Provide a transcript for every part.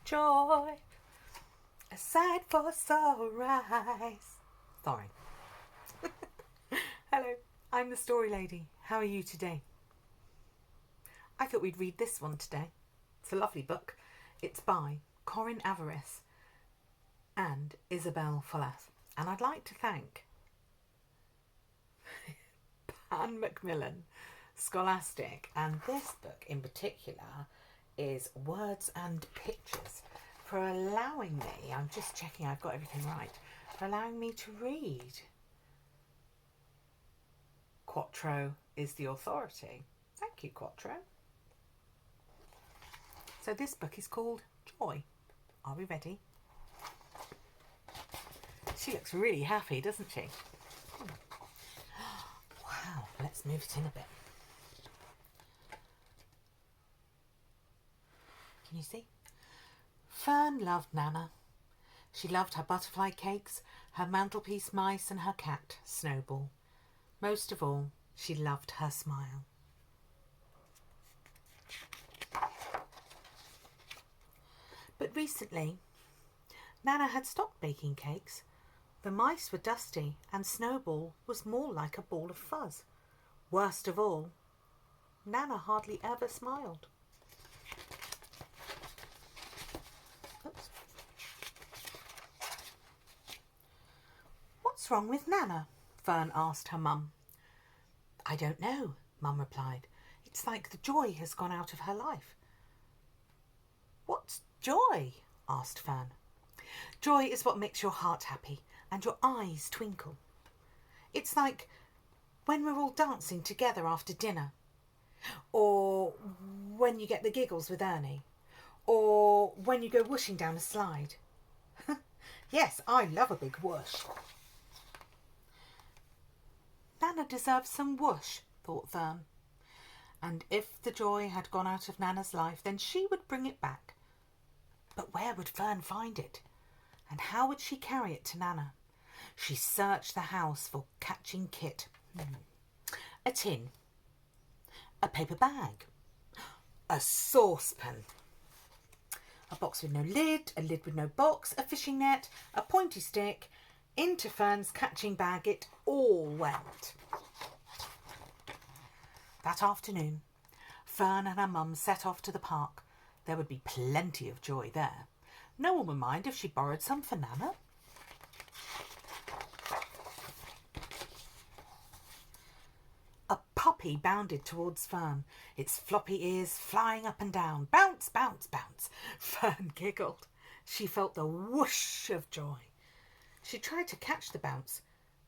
Joy, a sight for sore eyes. Sorry. Hello, I'm the Story Lady. How are you today? I thought we'd read this one today. It's a lovely book. It's by Corinne Avarice and Isabel Follath. And I'd like to thank Pan Macmillan Scholastic, and this book in particular is Words and Pictures, for allowing me, I'm just checking I've got everything right, for allowing me to read. Quattro is the authority. Thank you, Quattro. So this book is called Joy. Are we ready? She looks really happy, doesn't she? Wow, let's move it in a bit. Can you see? Fern loved Nana. She loved her butterfly cakes, her mantelpiece mice and her cat, Snowball. Most of all, she loved her smile. But recently, Nana had stopped baking cakes. The mice were dusty and Snowball was more like a ball of fuzz. Worst of all, Nana hardly ever smiled. Oops. What's wrong with Nana? Fern asked her mum. I don't know, Mum replied. It's like the joy has gone out of her life. What's joy? Asked Fern. Joy is what makes your heart happy and your eyes twinkle. It's like when we're all dancing together after dinner, or when you get the giggles with Ernie, or when you go whooshing down a slide. Yes, I love a big whoosh. Nana deserves some whoosh, thought Fern. And if the joy had gone out of Nana's life, then she would bring it back. But where would Fern find it? And how would she carry it to Nana? She searched the house for catching kit. A tin. A paper bag. A saucepan. A box with no lid, a lid with no box, a fishing net, a pointy stick. Into Fern's catching bag it all went. That afternoon, Fern and her mum set off to the park. There would be plenty of joy there. No one would mind if she borrowed some for Nana. A puppy bounded towards Fern, its floppy ears flying up and down. Bounce, bounce, bounce. Fern giggled. She felt the whoosh of joy. She tried to catch the bounce,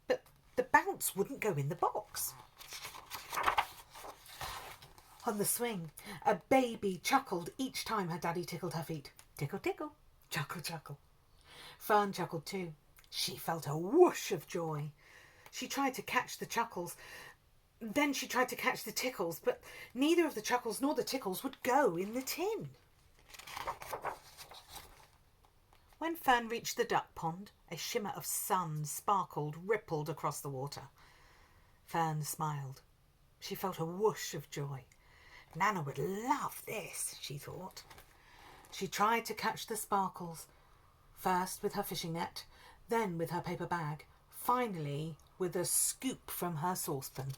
but the bounce wouldn't go in the box. On the swing, a baby chuckled each time her daddy tickled her feet. Tickle, tickle, chuckle, chuckle. Fern chuckled too. She felt a whoosh of joy. She tried to catch the chuckles. Then she tried to catch the tickles, but neither of the chuckles nor the tickles would go in the tin. When Fern reached the duck pond, a shimmer of sun sparkled, rippled across the water. Fern smiled. She felt a whoosh of joy. Nana would love this, she thought. She tried to catch the sparkles, first with her fishing net, then with her paper bag, finally with a scoop from her saucepan.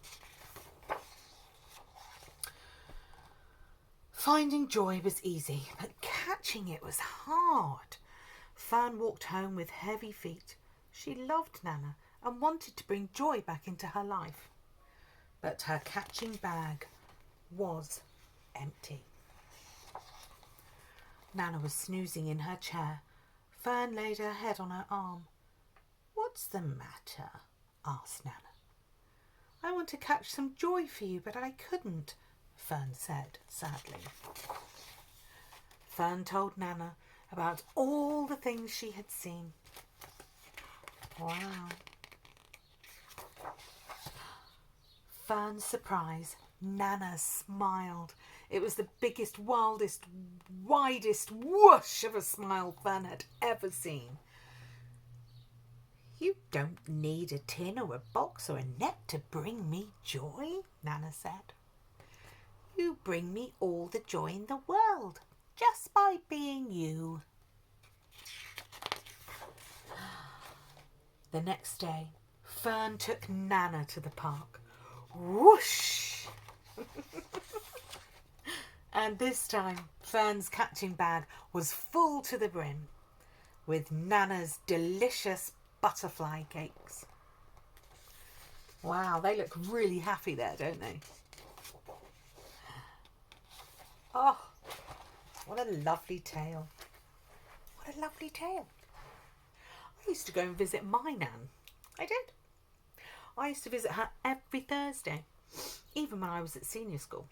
Finding joy was easy, but catching it was hard. Fern walked home with heavy feet. She loved Nana and wanted to bring joy back into her life. But her catching bag was empty. Nana was snoozing in her chair. Fern laid her head on her arm. What's the matter? Asked Nana. I want to catch some joy for you, but I couldn't, Fern said sadly. Fern told Nana about all the things she had seen. Wow. Fern's surprise, Nana smiled. It was the biggest, wildest, widest whoosh of a smile Fern had ever seen. You don't need a tin or a box or a net to bring me joy, Nana said. You bring me all the joy in the world, just by being you. The next day, Fern took Nana to the park. Whoosh! And this time, Fern's catching bag was full to the brim with Nana's delicious butterfly cakes. Wow, they look really happy there, don't they? Oh, what a lovely tale. What a lovely tale. I used to go and visit my nan. I did. I used to visit her every Thursday, even when I was at senior school.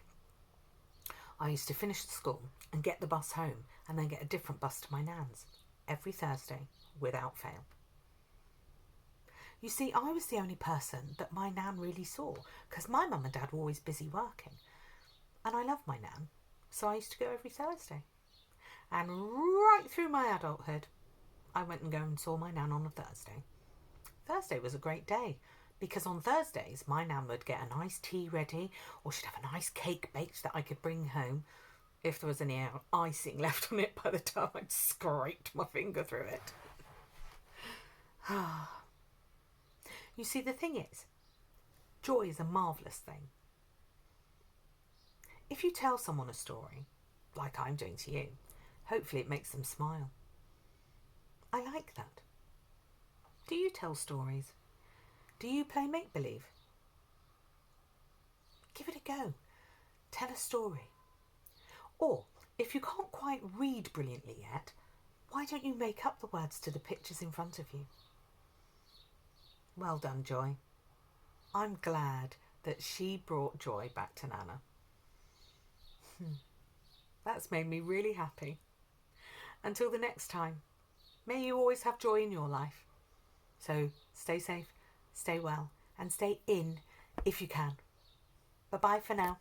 I used to finish the school and get the bus home and then get a different bus to my nan's every Thursday without fail. You see, I was the only person that my nan really saw because my mum and dad were always busy working. And I loved my nan, so I used to go every Thursday. And right through my adulthood, I went and go and saw my nan on a Thursday. Thursday was a great day because on Thursdays my nan would get a nice tea ready, or she'd have a nice cake baked that I could bring home if there was any icing left on it by the time I'd scraped my finger through it. You see, the thing is, joy is a marvellous thing. If you tell someone a story, like I'm doing to you, hopefully it makes them smile. I like that. Do you tell stories? Do you play make-believe? Give it a go. Tell a story. Or, if you can't quite read brilliantly yet, why don't you make up the words to the pictures in front of you? Well done, Joy. I'm glad that she brought joy back to Nana. That's made me really happy. Until the next time, may you always have joy in your life. So stay safe, stay well, and stay in if you can. Bye-bye for now.